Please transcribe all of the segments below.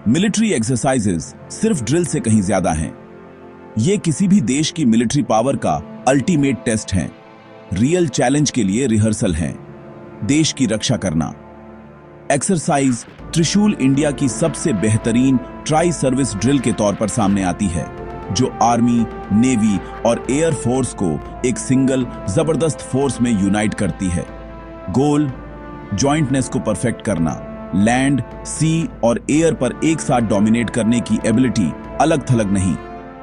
Military exercises सिर्फ drill से कहीं ज्यादा हैं। ये किसी भी देश की मिलिट्री पावर का अल्टीमेट टेस्ट हैं। रियल चैलेंज के लिए रिहर्सल हैं। देश की रक्षा करना। एक्सरसाइज त्रिशूल इंडिया की सबसे बेहतरीन ट्राई सर्विस ड्रिल के तौर पर सामने आती है, जो आर्मी, नेवी और एयर फोर्स को एक सिंगल जबरदस्त फोर्स में यूनाइट करती है। गोल जॉइंटनेस को परफेक्ट करना, लैंड, सी और एयर पर एक साथ डोमिनेट करने की एबिलिटी अलग थलग नहीं।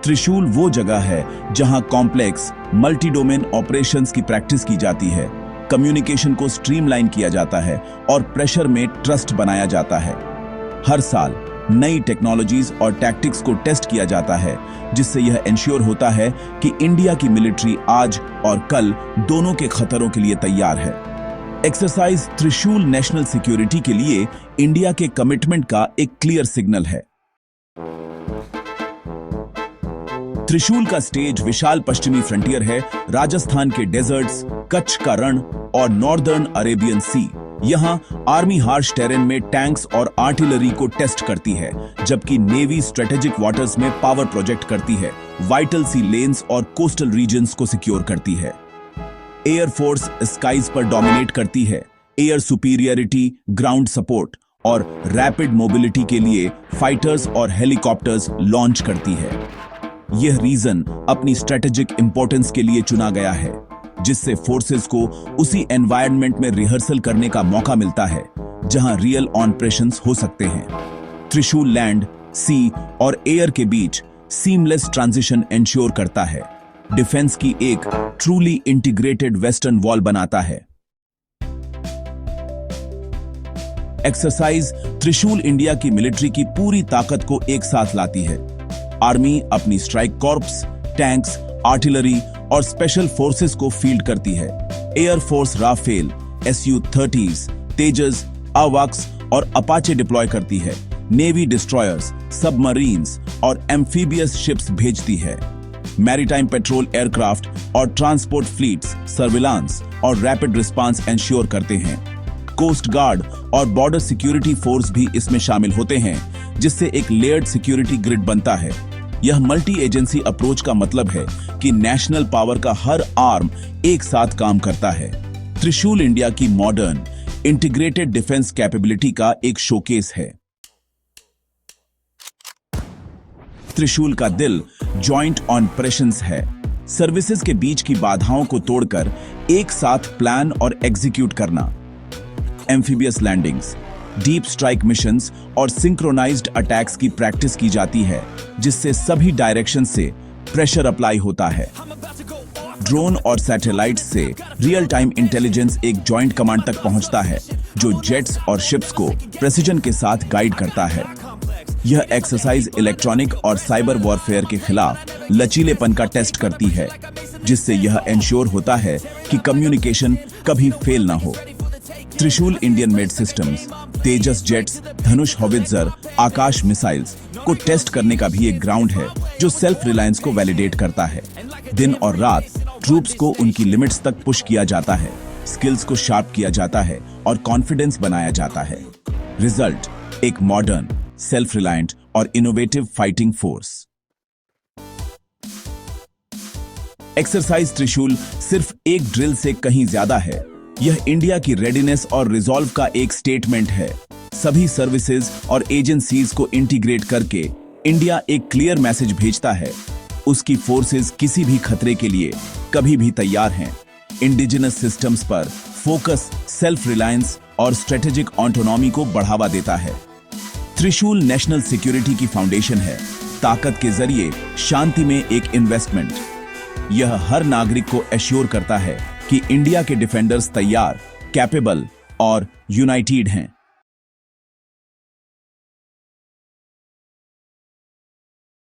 त्रिशूल वो जगह है जहां कॉम्प्लेक्स मल्टी डोमेन ऑपरेशंस की प्रैक्टिस की जाती है, कम्युनिकेशन को स्ट्रीमलाइन किया जाता है और प्रेशर में ट्रस्ट बनाया जाता है। हर साल नई टेक्नोलॉजीज और टैक्टिक्स को टेस्ट किया जाता है, जिससे यह इंश्योर होता है कि इंडिया की मिलिट्री आज और कल दोनों के खतरों के लिए तैयार है। एक्सरसाइज त्रिशूल नेशनल सिक्योरिटी के लिए इंडिया के कमिटमेंट का एक क्लियर सिग्नल है। त्रिशूल का स्टेज विशाल पश्चिमी फ्रंटियर है, राजस्थान के डेजर्ट्स, कच्छ का रण और नॉर्दर्न अरेबियन सी। यहां आर्मी हार्श टेरेन में टैंक्स और आर्टिलरी को टेस्ट करती है, जबकि नेवी स्ट्रेटेजिक वाटर्स में पावर प्रोजेक्ट करती है, वाइटल सी लेन्स और कोस्टल रीजन्स को सिक्योर करती है। एयर फोर्स स्काइज पर डोमिनेट करती है, एयर सुपीरियरिटी, ग्राउंड सपोर्ट और रैपिड मोबिलिटी के लिए फाइटर्स और हेलीकॉप्टर्स लॉन्च करती है। यह रीजन अपनी स्ट्रेटेजिक इंपॉर्टेंस के लिए चुना गया है, जिससे फोर्सेस को उसी एनवायरनमेंट में रिहर्सल करने का मौका मिलता है जहां रियल ऑपरेशंस हो सकते हैं। त्रिशूल लैंड, सी और एयर के बीच सीमलेस ट्रांजिशन एंश्योर करता है, डिफेंस की एक ट्रूली इंटीग्रेटेड वेस्टर्न वॉल बनाता है। एक्सरसाइज त्रिशूल इंडिया की मिलिट्री की पूरी ताकत को एक साथ लाती है। आर्मी अपनी स्ट्राइक कॉर्प्स, टैंक्स, आर्टिलरी और स्पेशल फोर्सेस को फील्ड करती है। एयर फोर्स राफेल, SU-30s, तेजस, AWACS और अपाचे डिप्लॉय करती है। नेवी डिस्ट्रॉयर्स, सबमरीन्स और एम्फीबियस शिप्स भेजती है। मैरीटाइम पेट्रोल एयरक्राफ्ट और ट्रांसपोर्ट फ्लीट्स सर्विलांस और रैपिड रिस्पांस एंश्योर करते हैं। कोस्ट गार्ड और बॉर्डर सिक्योरिटी फोर्स भी इसमें शामिल होते हैं, जिससे एक लेयर्ड सिक्योरिटी ग्रिड बनता है। यह मल्टी एजेंसी अप्रोच का मतलब है कि नेशनल पावर का हर आर्म एक साथ काम करता है। त्रिशूल इंडिया की मॉडर्न इंटीग्रेटेड डिफेंस कैपेबिलिटी का एक शोकेस है। त्रिशूल का दिल जॉइंट ऑपरेशंस है, सर्विसेज के बीच की बाधाओं को तोड़कर एक साथ प्लान और एग्जीक्यूट करना। Amphibious landings, deep strike missions और सिंक्रोनाइज्ड अटैक्स की प्रैक्टिस की जाती है, जिससे सभी डायरेक्शन से प्रेशर अप्लाई होता है। ड्रोन और सैटेलाइट से रियल टाइम इंटेलिजेंस एक जॉइंट कमांड तक पहुंचता है, जो जेट्स और शिप्स को प्रेसिजन के साथ गाइड करता है। यह एक्सरसाइज इलेक्ट्रॉनिक और साइबर वॉरफेयर के खिलाफ लचीलेपन का टेस्ट करती है, जिससे यह इंश्योर होता है कि कम्युनिकेशन कभी फेल ना हो। त्रिशूल इंडियन मेड सिस्टम्स, तेजस जेट्स, धनुष हॉवित्जर, आकाश मिसाइल्स को टेस्ट करने का भी एक ग्राउंड है, जो सेल्फ रिलायंस को वैलिडेट करता है। दिन और रात ट्रूप्स को उनकी लिमिट्स तक पुश किया जाता है, स्किल्स को शार्प किया जाता है और कॉन्फिडेंस बनाया जाता है। रिजल्ट एक मॉडर्न, सेल्फ रिलायंट और इनोवेटिव फाइटिंग फोर्स। एक्सरसाइज त्रिशूल सिर्फ एक ड्रिल से कहीं ज्यादा है। यह इंडिया की रेडीनेस और रिजॉल्व का एक स्टेटमेंट है। सभी सर्विसेज और एजेंसीज को इंटीग्रेट करके इंडिया एक क्लियर मैसेज भेजता है, उसकी फोर्सेस किसी भी खतरे के लिए कभी भी तैयार हैं। इंडिजिनस सिस्टम्स पर फोकस सेल्फ रिलायंस और स्ट्रेटेजिक ऑटोनॉमी को बढ़ावा देता है। त्रिशूल नेशनल सिक्योरिटी की फाउंडेशन है, ताकत के जरिए शांति में एक इन्वेस्टमेंट। यह हर नागरिक को एश्योर करता है कि इंडिया के डिफेंडर्स तैयार, कैपेबल और यूनाइटेड हैं।